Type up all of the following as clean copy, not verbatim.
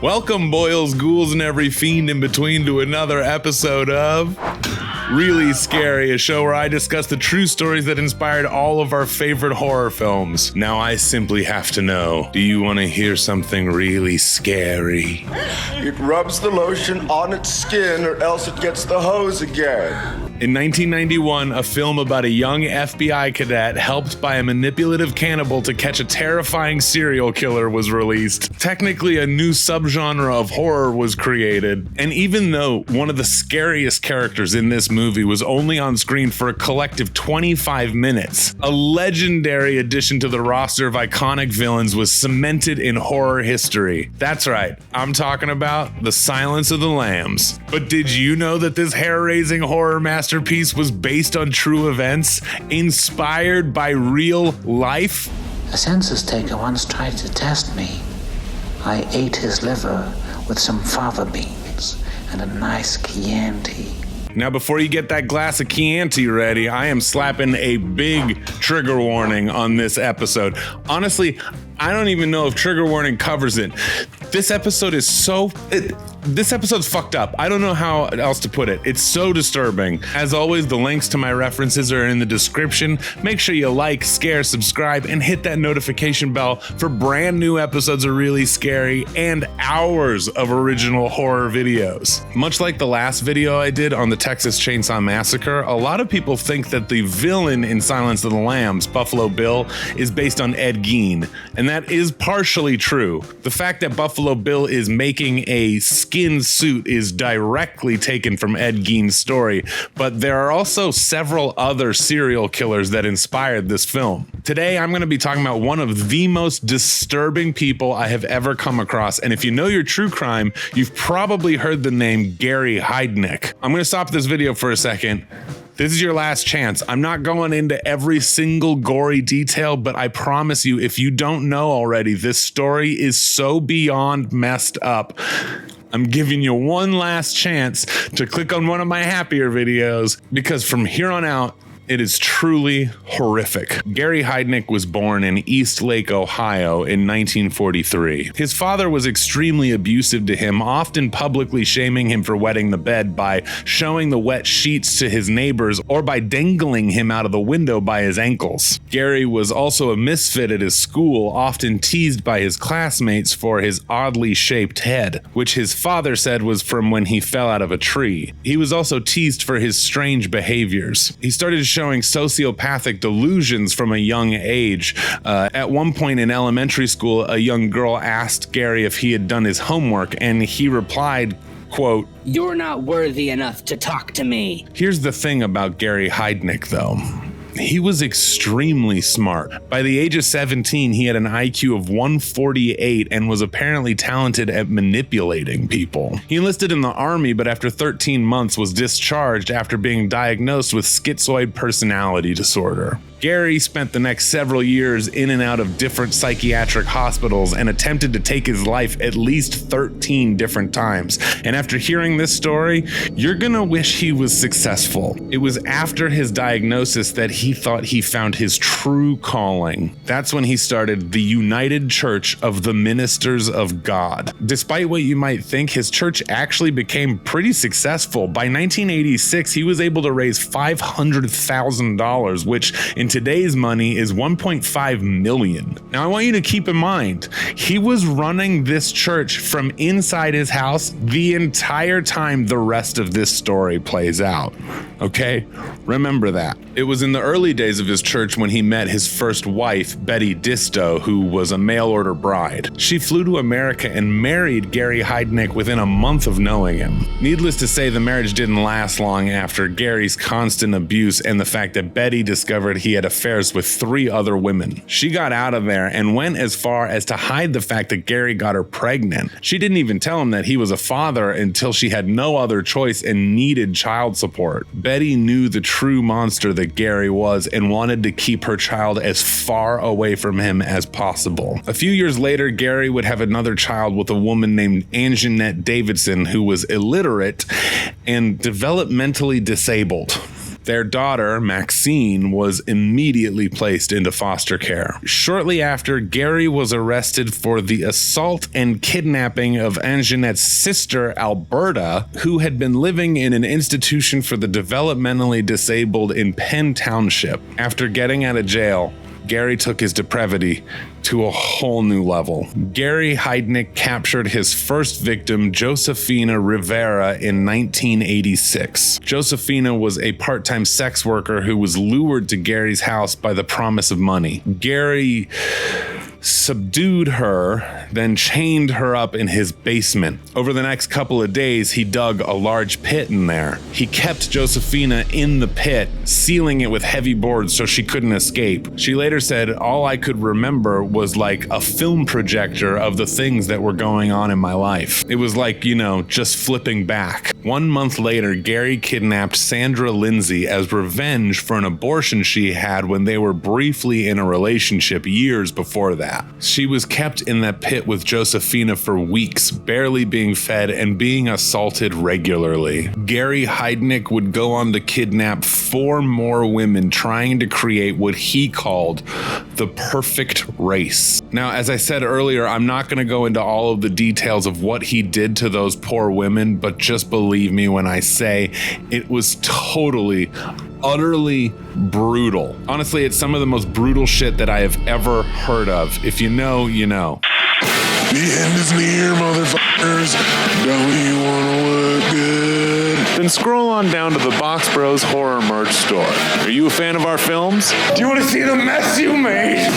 Welcome, boils, ghouls, and every fiend in between to another episode of Really Scary, a show where I discuss the true stories that inspired all of our favorite horror films. Now I simply have to know, do you want to hear something really scary? It rubs the lotion on its skin or else it gets the hose again. In 1991, a film about a young FBI cadet helped by a manipulative cannibal to catch a terrifying serial killer was released. Technically, a new subgenre of horror was created, and even though one of the scariest characters in this movie was only on screen for a collective 25 minutes, a legendary addition to the roster of iconic villains was cemented in horror history. That's right, I'm talking about The Silence of the Lambs. But did you know that this hair-raising horror masterpiece was based on true events, inspired by real life? A census taker once tried to test me. I ate his liver with some fava beans and a nice Chianti. Now, before you get that glass of Chianti ready, I am slapping a big trigger warning on this episode. Honestly, I don't even know if trigger warning covers it. This episode's fucked up. I don't know how else to put it. It's so disturbing. As always, the links to my references are in the description. Make sure you like, share, subscribe, and hit that notification bell for brand new episodes of Really Scary and hours of original horror videos. Much like the last video I did on the Texas Chainsaw Massacre, a lot of people think that the villain in Silence of the Lambs, Buffalo Bill, is based on Ed Gein, and that is partially true. The fact that Buffalo Bill is making a skin suit is directly taken from Ed Gein's story, but there are also several other serial killers that inspired this film. Today, I'm going to be talking about one of the most disturbing people I have ever come across, and if you know your true crime, you've probably heard the name Gary Heidnik. I'm going to stop this video for a second. This is your last chance. I'm not going into every single gory detail, but I promise you, if you don't know already, this story is so beyond messed up. I'm giving you one last chance to click on one of my happier videos, because from here on out, it is truly horrific. Gary Heidnik was born in East Lake, Ohio in 1943. His father was extremely abusive to him, often publicly shaming him for wetting the bed by showing the wet sheets to his neighbors or by dangling him out of the window by his ankles. Gary was also a misfit at his school, often teased by his classmates for his oddly shaped head, which his father said was from when he fell out of a tree. He was also teased for his strange behaviors. He started showing sociopathic delusions from a young age. At one point in elementary school, a young girl asked Gary if he had done his homework, and he replied, quote, "You're not worthy enough to talk to me." Here's the thing about Gary Heidnik, though. He was extremely smart. By the age of 17, he had an IQ of 148 and was apparently talented at manipulating people. He enlisted in the army, but after 13 months was discharged after being diagnosed with schizoid personality disorder. Gary spent the next several years in and out of different psychiatric hospitals and attempted to take his life at least 13 different times. And after hearing this story, you're gonna wish he was successful. It was after his diagnosis that he thought he found his true calling. That's when he started the United Church of the Ministers of God. Despite what you might think, his church actually became pretty successful. By 1986, he was able to raise $500,000, which in today's money is $1.5 million. Now, I want you to keep in mind, he was running this church from inside his house the entire time the rest of this story plays out. Okay? Remember that. It was in the early days of his church when he met his first wife, Betty Disto, who was a mail-order bride. She flew to America and married Gary Heidnik within a month of knowing him. Needless to say, the marriage didn't last long after Gary's constant abuse and the fact that Betty discovered he had affairs with 3 other women. She got out of there and went as far as to hide the fact that Gary got her pregnant. She didn't even tell him that he was a father until she had no other choice and needed child support. Betty knew the true monster that Gary was and wanted to keep her child as far away from him as possible. A few years later, Gary would have another child with a woman named Anjanette Davidson, who was illiterate and developmentally disabled. Their daughter, Maxine, was immediately placed into foster care. Shortly after, Gary was arrested for the assault and kidnapping of Anjanette's sister, Alberta, who had been living in an institution for the developmentally disabled in Penn Township. After getting out of jail, Gary took his depravity to a whole new level. Gary Heidnik captured his first victim, Josefina Rivera, in 1986. Josefina was a part-time sex worker who was lured to Gary's house by the promise of money. Gary subdued her, then chained her up in his basement. Over the next couple of days, he dug a large pit in there. He kept Josefina in the pit, sealing it with heavy boards so she couldn't escape. She later said, all I could remember was like a film projector of the things that were going on in my life. It was like, just flipping back. 1 month later, Gary kidnapped Sandra Lindsay as revenge for an abortion she had when they were briefly in a relationship years before that. She was kept in that pit with Josefina for weeks, barely being fed and being assaulted regularly. Gary Heidnik would go on to kidnap 4 more women, trying to create what he called the perfect race. Now, as I said earlier, I'm not going to go into all of the details of what he did to those poor women, but just believe me when I say it was totally, utterly brutal. Honestly, it's some of the most brutal shit that I have ever heard of. If you know, you know. The end is near, motherfuckers. Don't you wanna look good? Then scroll on down to the Box Bros Horror Merch store. Are you a fan of our films? Do you want to see the mess you made?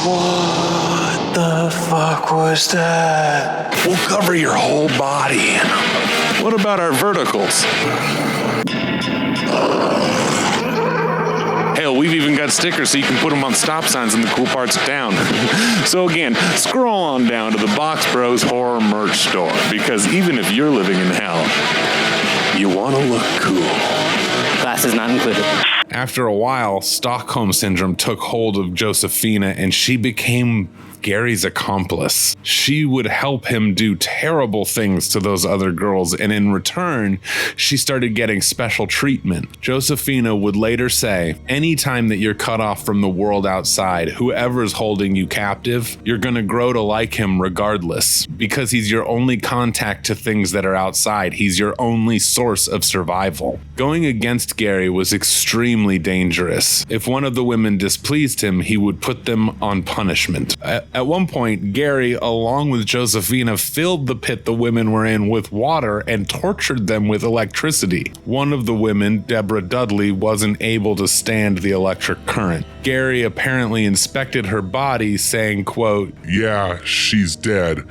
What the fuck was that? We'll cover your whole body. What about our verticals? Hell, we've even got stickers so you can put them on stop signs in the cool parts of town. So again, scroll on down to the Box Bros Horror Merch store, because even if you're living in hell, you want to look cool. Glasses not included. After a while, Stockholm Syndrome took hold of Josefina and she became Gary's accomplice. She would help him do terrible things to those other girls, and in return, she started getting special treatment. Josefina would later say, anytime that you're cut off from the world outside, whoever's holding you captive, you're gonna grow to like him regardless, because he's your only contact to things that are outside. He's your only source of survival. Going against Gary was extremely dangerous. If one of the women displeased him, he would put them on punishment. At one point, Gary, along with Josefina, filled the pit the women were in with water and tortured them with electricity. One of the women, Deborah Dudley, wasn't able to stand the electric current. Gary apparently inspected her body, saying, quote, Yeah, she's dead.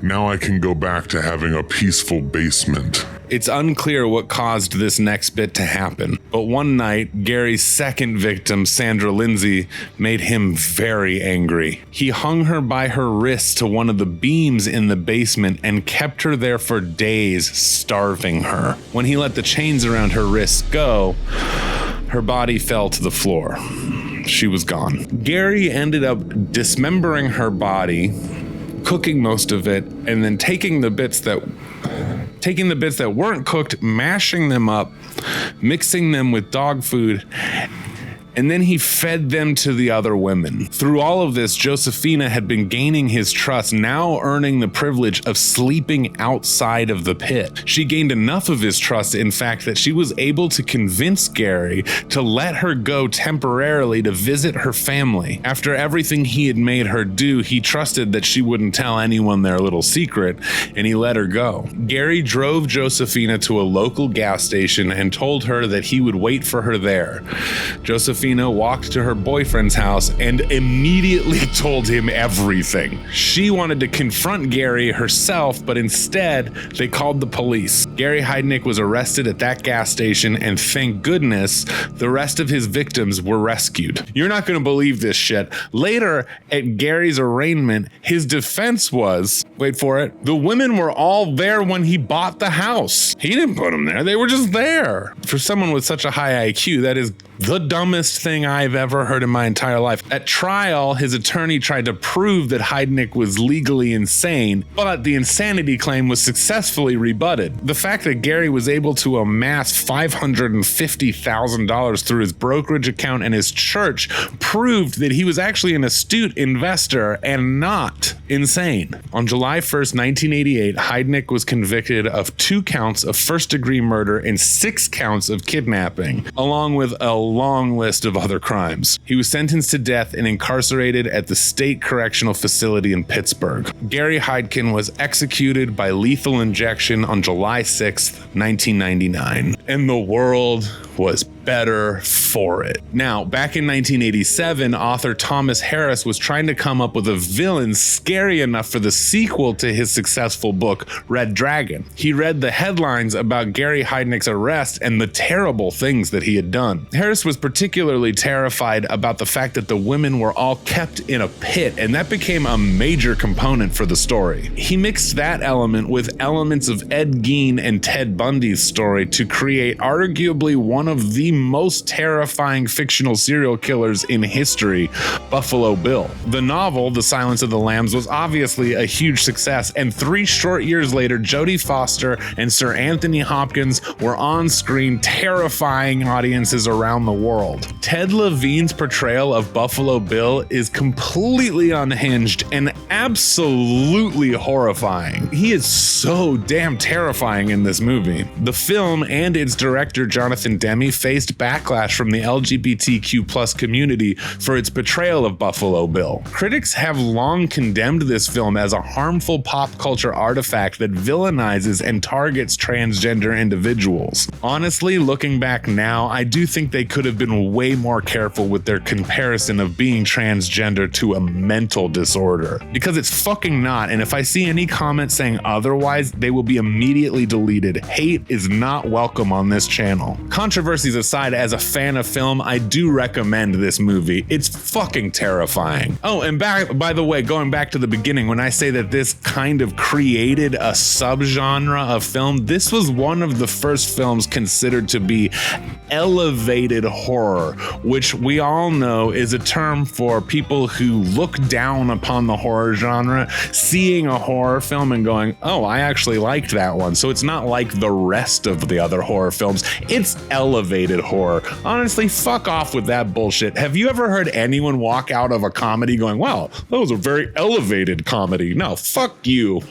Now I can go back to having a peaceful basement. It's unclear what caused this next bit to happen, but one night, Gary's second victim, Sandra Lindsay, made him very angry. He hung her by her wrists to one of the beams in the basement and kept her there for days, starving her. When he let the chains around her wrists go, her body fell to the floor. She was gone. Gary ended up dismembering her body, cooking most of it, and then taking the bits that weren't cooked, mashing them up, mixing them with dog food, and then he fed them to the other women. Through all of this, Josefina had been gaining his trust, now earning the privilege of sleeping outside of the pit. She gained enough of his trust, in fact, that she was able to convince Gary to let her go temporarily to visit her family. After everything he had made her do, he trusted that she wouldn't tell anyone their little secret, and he let her go. Gary drove Josefina to a local gas station and told her that he would wait for her there. Josefina walked to her boyfriend's house and immediately told him everything. She wanted to confront Gary herself, but instead they called the police. Gary Heidnik was arrested at that gas station, and thank goodness the rest of his victims were rescued. You're not going to believe this shit. Later at Gary's arraignment, his defense was, wait for it, the women were all there when he bought the house. He didn't put them there. They were just there. For someone with such a high IQ, that is The dumbest thing I've ever heard in my entire life. At trial, his attorney tried to prove that Heidnik was legally insane, but the insanity claim was successfully rebutted. The fact that Gary was able to amass $550,000 through his brokerage account and his church proved that he was actually an astute investor and not insane. On July 1st, 1988, Heidnik was convicted of 2 counts of first-degree murder and 6 counts of kidnapping, along with a long list of other crimes. He was sentenced to death and incarcerated at the State Correctional Facility in Pittsburgh. Gary Heidkin was executed by lethal injection on July 6th, 1999, and the world was better for it. Now, back in 1987, author Thomas Harris was trying to come up with a villain scary enough for the sequel to his successful book, Red Dragon. He read the headlines about Gary Heidnik's arrest and the terrible things that he had done. Harris was particularly terrified about the fact that the women were all kept in a pit, and that became a major component for the story. He mixed that element with elements of Ed Gein and Ted Bundy's story to create arguably one of the most terrifying fictional serial killers in history, Buffalo Bill. The novel, The Silence of the Lambs, was obviously a huge success, and 3 short years later, Jodie Foster and Sir Anthony Hopkins were on screen terrifying audiences around the world. Ted Levine's portrayal of Buffalo Bill is completely unhinged and absolutely horrifying. He is so damn terrifying in this movie. The film and its director Jonathan Demme faced backlash from the LGBTQ+ community for its portrayal of Buffalo Bill. Critics have long condemned this film as a harmful pop culture artifact that villainizes and targets transgender individuals. Honestly, looking back now, I do think they could have been way more careful with their comparison of being transgender to a mental disorder, because it's fucking not, and if I see any comments saying otherwise, they will be immediately deleted. Hate is not welcome on this channel. Controversies aside, as a fan of film, I do recommend this movie. It's fucking terrifying. Oh, and by the way, going back to the beginning, when I say that this kind of created a subgenre of film, this was one of the first films considered to be elevated horror, which we all know is a term for people who look down upon the horror genre, seeing a horror film and going, oh, I actually liked that one. So it's not like the rest of the other horror films. It's elevated horror. Honestly, fuck off with that bullshit. Have you ever heard anyone walk out of a comedy going, wow, that was a very elevated comedy? No, fuck you.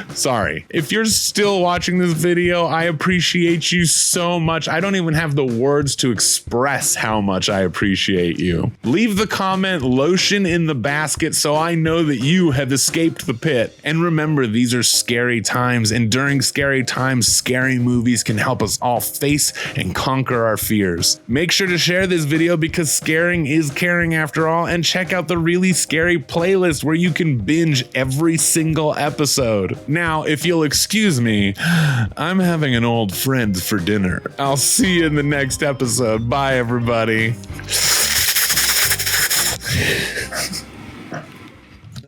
Sorry. If you're still watching this video, I appreciate you so much. I don't even have the words to express how much I appreciate you. Leave the comment lotion in the basket so I know that you have escaped the pit. And remember, these are scary times, and during scary times, scary movies can help us all face and conquer our fears. Make sure to share this video because scaring is caring after all, and check out the Really Scary playlist where you can binge every single episode. Now, if you'll excuse me, I'm having an old friend for dinner. I'll see you in the next episode. Bye, everybody.